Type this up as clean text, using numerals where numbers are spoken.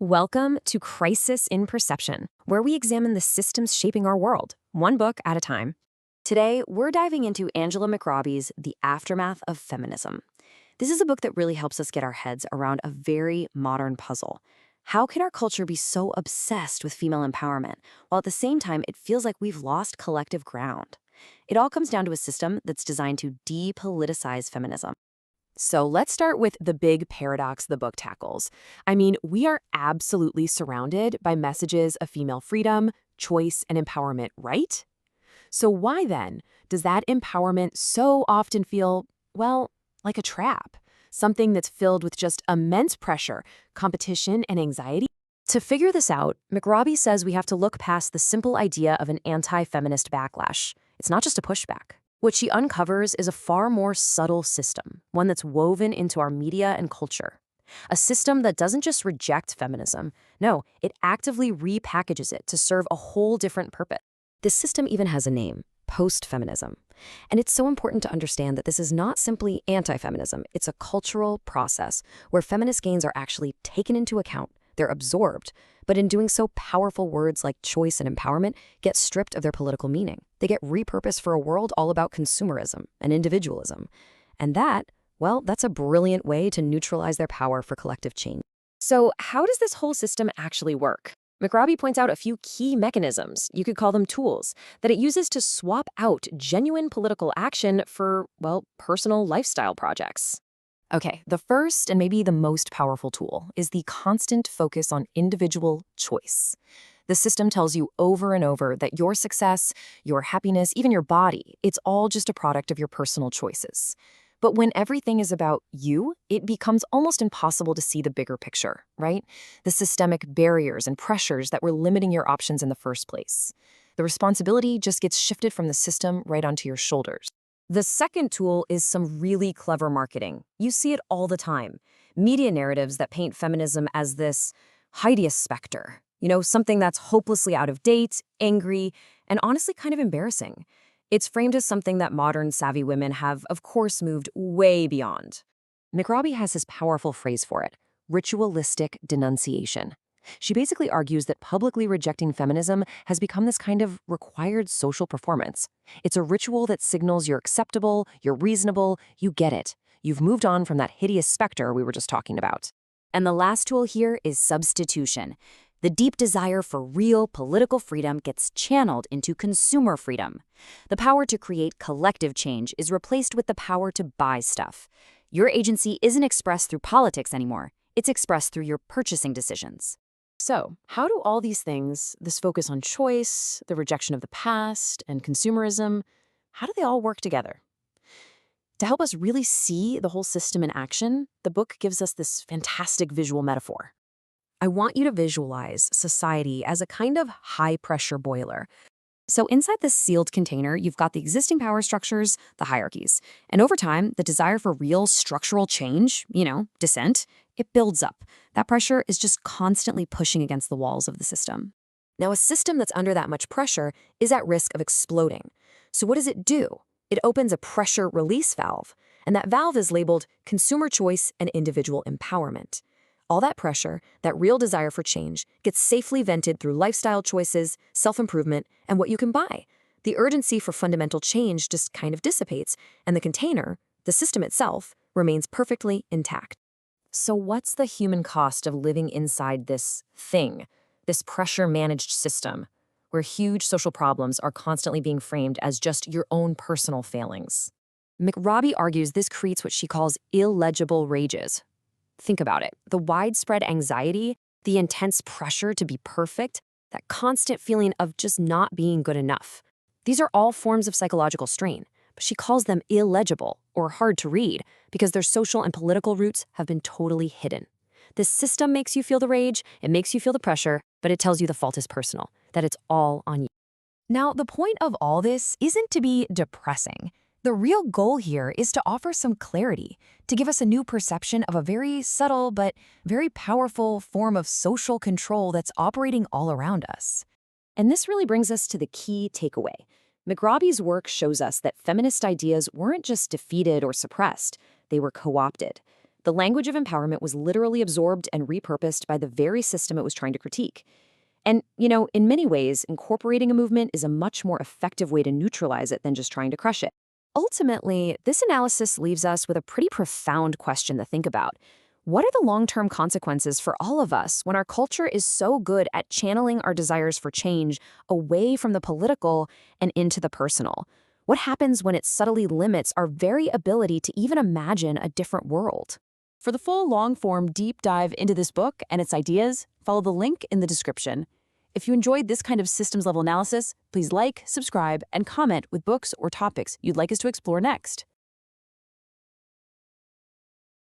Welcome to Crisis in Perception, where we examine the systems shaping our world, one book at a time. Today, we're diving into Angela McRobbie's The Aftermath of Feminism. This is a book that really helps us get our heads around a very modern puzzle. How can our culture be so obsessed with female empowerment, while at the same time it feels like we've lost collective ground? It all comes down to a system that's designed to depoliticize feminism. So let's start with the big paradox the book tackles. We are absolutely surrounded by messages of female freedom, choice, and empowerment, right? So why then does that empowerment so often feel, well, like a trap? Something that's filled with just immense pressure, competition, and anxiety? To figure this out, McRobbie says we have to look past the simple idea of an anti-feminist backlash. It's not just a pushback. What she uncovers is a far more subtle system, one that's woven into our media and culture. A system that doesn't just reject feminism. No, it actively repackages it to serve a whole different purpose. This system even has a name, post-feminism. And it's so important to understand that this is not simply anti-feminism. It's a cultural process where feminist gains are actually taken into account. They're absorbed, but in doing so, powerful words like choice and empowerment get stripped of their political meaning. They get repurposed for a world all about consumerism and individualism. And that's a brilliant way to neutralize their power for collective change. So how does this whole system actually work? McRobbie points out a few key mechanisms, you could call them tools, that it uses to swap out genuine political action for, personal lifestyle projects. Okay, the first and maybe the most powerful tool is the constant focus on individual choice. The system tells you over and over that your success, your happiness, even your body, it's all just a product of your personal choices. But when everything is about you, it becomes almost impossible to see the bigger picture, right? The systemic barriers and pressures that were limiting your options in the first place. The responsibility just gets shifted from the system right onto your shoulders. The second tool is some really clever marketing. You see it all the time. Media narratives that paint feminism as this hideous specter. Something that's hopelessly out of date, angry, and honestly kind of embarrassing. It's framed as something that modern savvy women have, of course, moved way beyond. McRobbie has this powerful phrase for it, ritualistic denunciation. She basically argues that publicly rejecting feminism has become this kind of required social performance. It's a ritual that signals you're acceptable, you're reasonable, you get it. You've moved on from that hideous specter we were just talking about. And the last tool here is substitution. The deep desire for real political freedom gets channeled into consumer freedom. The power to create collective change is replaced with the power to buy stuff. Your agency isn't expressed through politics anymore. It's expressed through your purchasing decisions. So, how do all these things, this focus on choice, the rejection of the past, and consumerism, how do they all work together? To help us really see the whole system in action, the book gives us this fantastic visual metaphor. I want you to visualize society as a kind of high-pressure boiler. So inside this sealed container, you've got the existing power structures, the hierarchies. And over time, the desire for real structural change, dissent, it builds up. That pressure is just constantly pushing against the walls of the system. Now, a system that's under that much pressure is at risk of exploding. So what does it do? It opens a pressure release valve, and that valve is labeled consumer choice and individual empowerment. All that pressure, that real desire for change, gets safely vented through lifestyle choices, self-improvement, and what you can buy. The urgency for fundamental change just kind of dissipates, and the container, the system itself, remains perfectly intact. So what's the human cost of living inside this thing, this pressure-managed system, where huge social problems are constantly being framed as just your own personal failings? McRobbie argues this creates what she calls illegible rages. Think about it. The widespread anxiety, the intense pressure to be perfect, that constant feeling of just not being good enough. These are all forms of psychological strain, but she calls them illegible or hard to read because their social and political roots have been totally hidden. This system makes you feel the rage, it makes you feel the pressure, but it tells you the fault is personal, that it's all on you. Now, the point of all this isn't to be depressing. The real goal here is to offer some clarity, to give us a new perception of a very subtle but very powerful form of social control that's operating all around us. And this really brings us to the key takeaway. McRobbie's work shows us that feminist ideas weren't just defeated or suppressed, they were co-opted. The language of empowerment was literally absorbed and repurposed by the very system it was trying to critique. And, in many ways, incorporating a movement is a much more effective way to neutralize it than just trying to crush it. Ultimately, this analysis leaves us with a pretty profound question to think about. What are the long-term consequences for all of us when our culture is so good at channeling our desires for change away from the political and into the personal? What happens when it subtly limits our very ability to even imagine a different world? For the full long-form deep dive into this book and its ideas, follow the link in the description. If you enjoyed this kind of systems-level analysis, please like, subscribe, and comment with books or topics you'd like us to explore next.